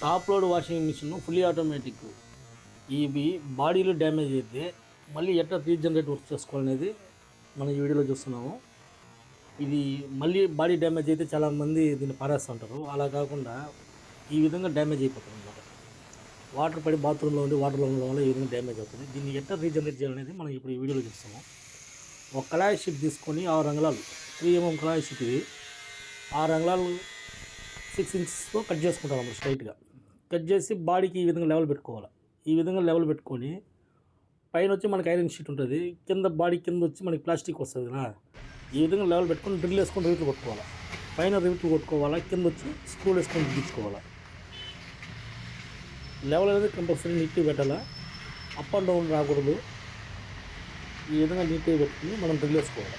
Top load washing machine fully automatic. ఇవి బాడీలో damage అయితే మళ్ళీ ఎట్లా రీజనరేట్ వర్క్ చేసుకోవాలనేది మనం ఈ వీడియోలో చూస్తున్నాము. ఇది మళ్ళీ బాడీ డ్యామేజ్ అయితే చాలామంది దీన్ని పారేస్తుంటారు. అలా కాకుండా ఈ విధంగా డ్యామేజ్ అయిపోతుంది అన్నమాట. వాటర్ పడి బాత్రూంలో ఉండి వాటర్లో ఉండడం వల్ల ఈ విధంగా డ్యామేజ్ అవుతుంది. దీన్ని ఎట్లా రీజనరేట్ చేయాలనేది మనం ఇప్పుడు ఈ వీడియోలో చూస్తాము. ఒక కళాయి షీట్ తీసుకొని 6 అంగుళాలు 3 mm కళాయి షీట్ ఇది 6 అంగుళాలు 6 ఇంచెస్తో కట్ చేసుకుంటాం అన్నమాట. స్ట్రైట్గా కట్ చేసి బాడీకి ఈ విధంగా లెవెల్ పెట్టుకోవాలి. ఈ విధంగా లెవెల్ పెట్టుకొని పైన వచ్చి మనకి ఐరన్ షీట్ ఉంటుంది, కింద బాడీ కింద వచ్చి మనకి ప్లాస్టిక్ వస్తుంది కదా. ఈ విధంగా లెవెల్ పెట్టుకొని డ్రిల్ వేసుకొని రివిట్లు కొట్టుకోవాలి. పైన రివిట్లు కొట్టుకోవాలా, కింద వచ్చి స్క్రూలు వేసుకొని బిగించుకోవాలి. లెవెల్ అనేది కంపల్సరీ నీట్గా పెట్టాలా, అప్ అండ్ డౌన్ రాకూడదు. ఈ విధంగా నీట్గా పెట్టుకుని మనం డ్రిల్ వేసుకోవాలి.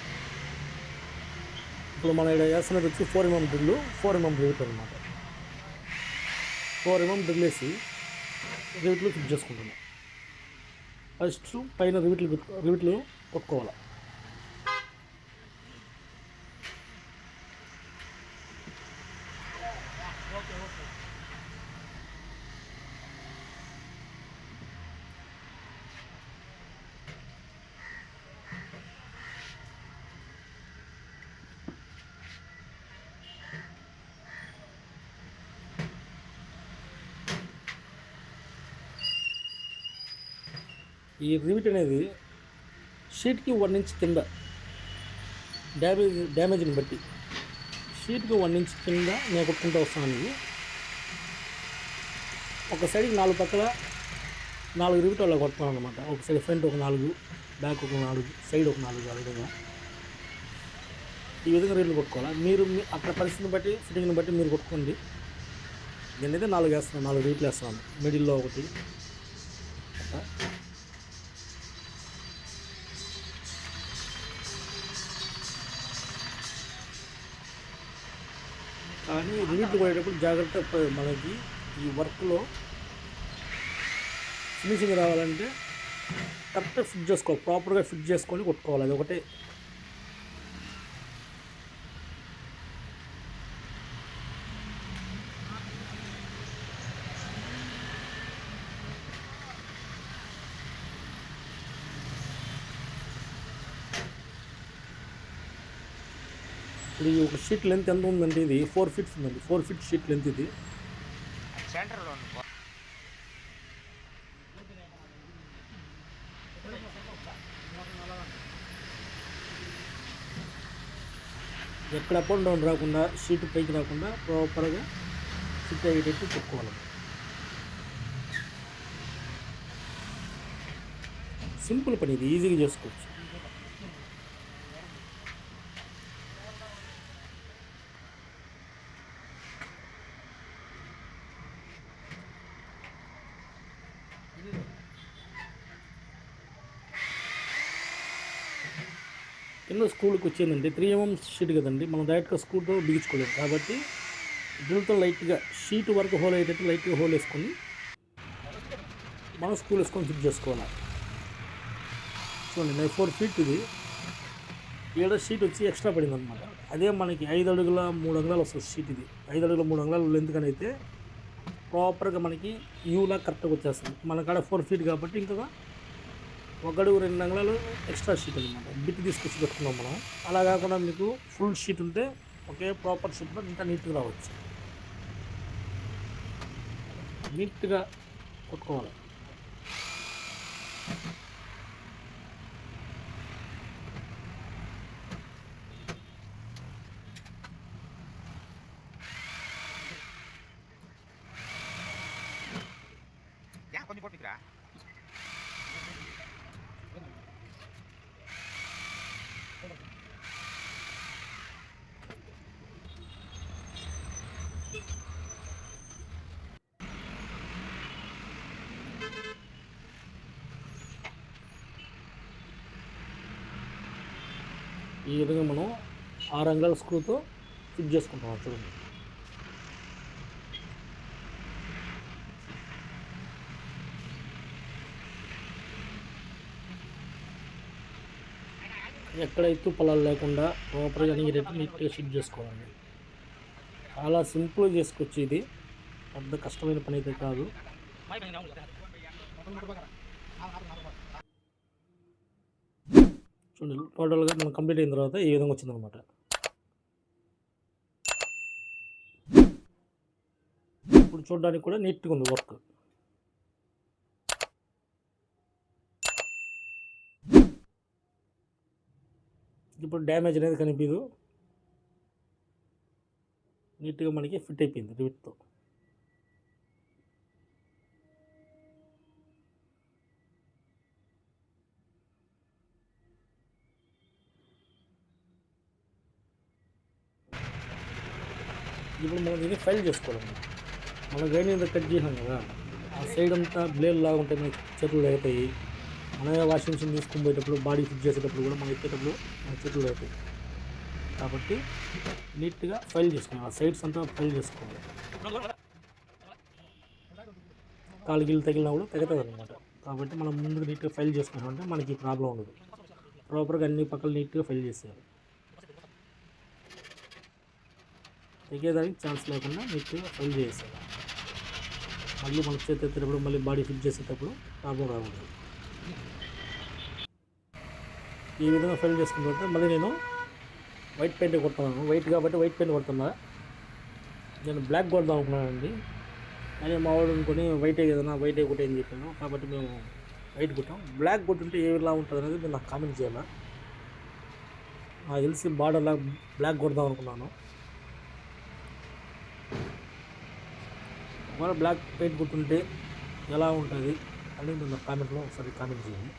ఇప్పుడు మన ఇక్కడ వేస్తున్నది వచ్చి 4 mm డ్రిల్, 4 mm రివిట్ అనమాట. 4 mm డ్రిల్ వేసి రివిట్లు ఫిట్ చేసుకుంటున్నాం. ఫస్ట్ పైన రివిట్లు కొట్టుకోవాలి. ఈ రివిట్ అనేది షీట్కి 1 ఇంచ్ కింద డ్యామేజ్ని బట్టి షీట్కి 1 ఇంచ్ కింద నేను కొట్టుకుంటూ వస్తాను. ఇది ఒక సైడ్కి 4 పక్కల 4 రివిట్ అలా కొట్టుకున్నాను అనమాట. ఒక సైడ్ ఫ్రంట్ ఒక 4, బ్యాక్ ఒక 4, సైడ్ ఒక 4. ఆ విధంగా ఈ విధంగా రివిట్లు కొట్టుకోవాలి. మీరు అక్కడ పరిస్థితిని బట్టి ఫిట్టింగ్ని బట్టి మీరు కొట్టుకోండి. నేనైతే 4 వేస్తున్నాను, 4 రివిట్లు వేస్తున్నాను. మిడిల్లో ఒకటి అట్లా. కానీ రివిట్లు కొట్టేటప్పుడు జాగ్రత్త. మనకి ఈ వర్క్లో ఫినిషింగ్ రావాలంటే కరెక్ట్గా ఫిట్ చేసుకోవాలి, ప్రాపర్గా ఫిట్ చేసుకొని కొట్టుకోవాలి. అది ఒకటే. ఇప్పుడు ఈ ఒక షీట్ లెంత్ ఎంత ఉందంటే ఇది 4 feet ఉందండి. 4 feet షీట్ లెంత్ ఇది. ఎక్కడ అప్ అండ్ డౌన్ రాకుండా, షీట్ పైకి రాకుండా ప్రాపర్గా ఫిట్ అయ్యేటట్టు చెప్పుకోవాలి. సింపుల్ పని ఇది, ఈజీగా చేసుకోవచ్చు. కింద స్క్రూలకు వచ్చిందండి 3 mm షీట్ కదండి, మనం డైరెక్ట్గా స్క్రూతో బిగించుకోలేము. కాబట్టి డ్రిల్తో లైట్గా షీట్ వరకు హోల్ అయ్యేటట్టు లైట్గా హోల్ వేసుకొని మనం స్క్రూలు వేసుకొని ఫిట్ చేసుకోవాలి. చూడండి, 4 feet ఇది. 7 షీట్ వచ్చి ఎక్స్ట్రా పడింది అనమాట. అదే మనకి 5 అడుగుల 3 అంగుళాలు వస్తుంది షీట్. ఇది 5 అడుగుల 3 అంగుళాలు లెంత్ కానీ అయితే ప్రాపర్గా మనకి యూలా కరెక్ట్గా వచ్చేస్తుంది. మన కాడ 4 feet కాబట్టి ఇంకొక 1 అడుగు 2 అంగుళాలు ఎక్స్ట్రా షీట్ అనమాట. బిట్ తీసుకొచ్చి పెట్టుకున్నాం మనం. అలా కాకుండా మీకు ఫుల్ షీట్ ఉంటే ఒకే ప్రాపర్ షీట్లో ఇంకా నీట్గా రావచ్చు. నీట్గా కొట్టుకోవాలి. కొంచెం పొట్టిరా. ఈ విధంగా మనం 6 అంగుళాల స్క్రూతో ఫిట్ చేసుకుంటాం. చూడండి, ఎక్కడ ఎత్తు పొలాలు లేకుండా ప్రాపర్గా అనిగేటట్టు నీట్గా ఫిట్ చేసుకోవాలండి. చాలా సింపుల్గా చేసుకోవచ్చు ఇది. పెద్ద కష్టమైన పని అయితే కాదు. చూడండి, టోటల్గా మనం కంప్లీట్ అయిన తర్వాత ఈ విధంగా వచ్చిందనమాట. ఇప్పుడు చూడడానికి కూడా నీట్గా ఉంది వర్క్. ఇప్పుడు డ్యామేజ్ అనేది కనిపించదు, నీట్గా మనకి ఫిట్ అయిపోయింది రివిట్తో. ఇప్పుడు మనం దీన్ని ఫైల్ చేసుకోవాలి. మనం గ్రైండింగ్ కట్ చేసాం కదా, ఆ సైడ్ అంతా బ్లేడ్ లాగా ఉంటే మనకి చేతులు అవుతాయి. మనమే వాషింగ్ మిషన్ తీసుకుని పోయేటప్పుడు, బాడీ ఫిట్ చేసేటప్పుడు కూడా మనం ఎక్కేటప్పుడు మన చేతులు అవుతాయి. కాబట్టి నీట్గా ఫైల్ చేసుకోవాలి, ఆ సైడ్స్ అంతా ఫైల్ చేసుకోవాలి. కాలు గిల్లు తగిలినా కూడా తెగుతుంది అనమాట. కాబట్టి మనం ముందుగా నీట్గా ఫైల్ చేసుకున్నామంటే మనకి ప్రాబ్లం ఉండదు. ప్రాపర్గా అన్ని పక్కలు నీట్గా ఫైల్ చేసేయాలి. తెగేదానికి ఛాన్స్ లేకుండా నీట్గా ఫైల్ చేసేయాలి. మళ్ళీ మనం చేతి ఎత్తేటప్పుడు, మళ్ళీ బాడీ ఫిట్ చేసేటప్పుడు ప్రాబ్లం రాకూడదు. ఈ విధంగా ఫైల్ చేసుకున్న తర్వాత మళ్ళీ నేను వైట్ పెయింట్ కొడుతున్నాను. వైట్ కాబట్టి వైట్ పెయింట్ కొడుతున్నా. నేను బ్లాక్ కొడదాం అనుకున్నానండి, కానీ మా వాడు అనుకుని వైటే కదన్నా, వైటే కొట్టేయని చెప్పాను. కాబట్టి మేము వైట్ కొట్టాం. బ్లాక్ కొట్టుంటే ఏలా ఉంటుంది అనేది మీరు నాకు కామెంట్ చేయాలా. నాకు తెలిసి బార్డర్లా బ్లాక్ కొడదాం అనుకున్నాను. ఒకవేళ బ్లాక్ పెయింట్ కొట్టుంటే ఎలా ఉంటుంది అని మీరు నా కామెంట్లో ఒకసారి కామెంట్ చేయండి.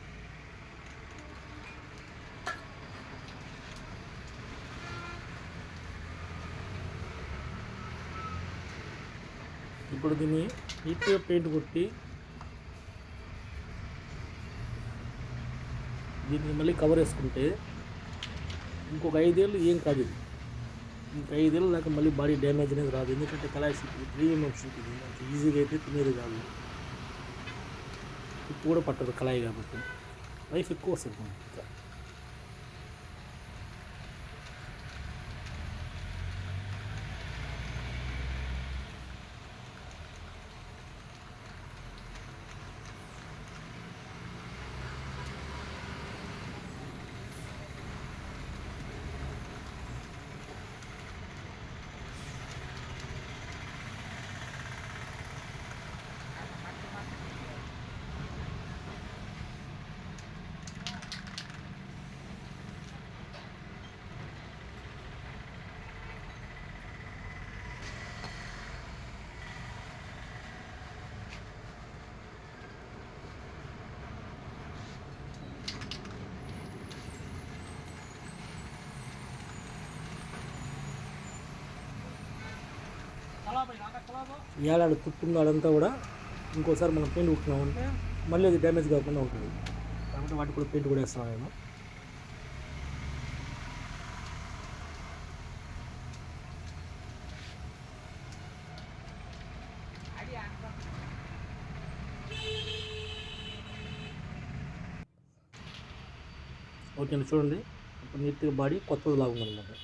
ఇప్పుడు దీన్ని నీట్గా పెయింట్ కొట్టి దీన్ని మళ్ళీ కవర్ వేసుకుంటే ఇంకొక 5 ఏళ్ళు ఏం కాదు. ఇంక 5 ఏళ్ళు దాకా మళ్ళీ బాడీ డ్యామేజ్ అనేది రాదు. ఎందుకంటే కళాయి షీట్ 3mm షీట్, ఇది అంత ఈజీగా అయితే తినేది కాదు. ఉప్పు కూడా పట్టదు కళాయి కాబట్టి లైఫ్ ఎక్కువ వస్తుంది మనకి. ఏలాడు తుప్పు అదంతా కూడా ఇంకోసారి మనం పెయింట్ కొట్టుకున్నామంటే మళ్ళీ అది డ్యామేజ్ కాకుండా ఉంటుంది. కాబట్టి వాటికి కూడా పెయింట్ కూడా వేస్తాను నేను. ఓకే అండి, చూడండి ఇప్పుడు నీట్గా బాడీ కొత్తది లాగా ఉందన్నమాట.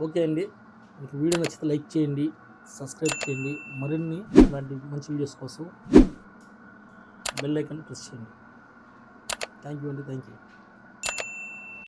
ఓకే అండి, మీకు వీడియో నచ్చితే లైక్ చేయండి, సబ్స్క్రైబ్ చేయండి. మరిన్ని ఇలాంటి మంచి వీడియోస్ కోసం బెల్ ఐకాన్ ప్రెస్ చేయండి. థ్యాంక్ యూ అండి, థ్యాంక్ యూ.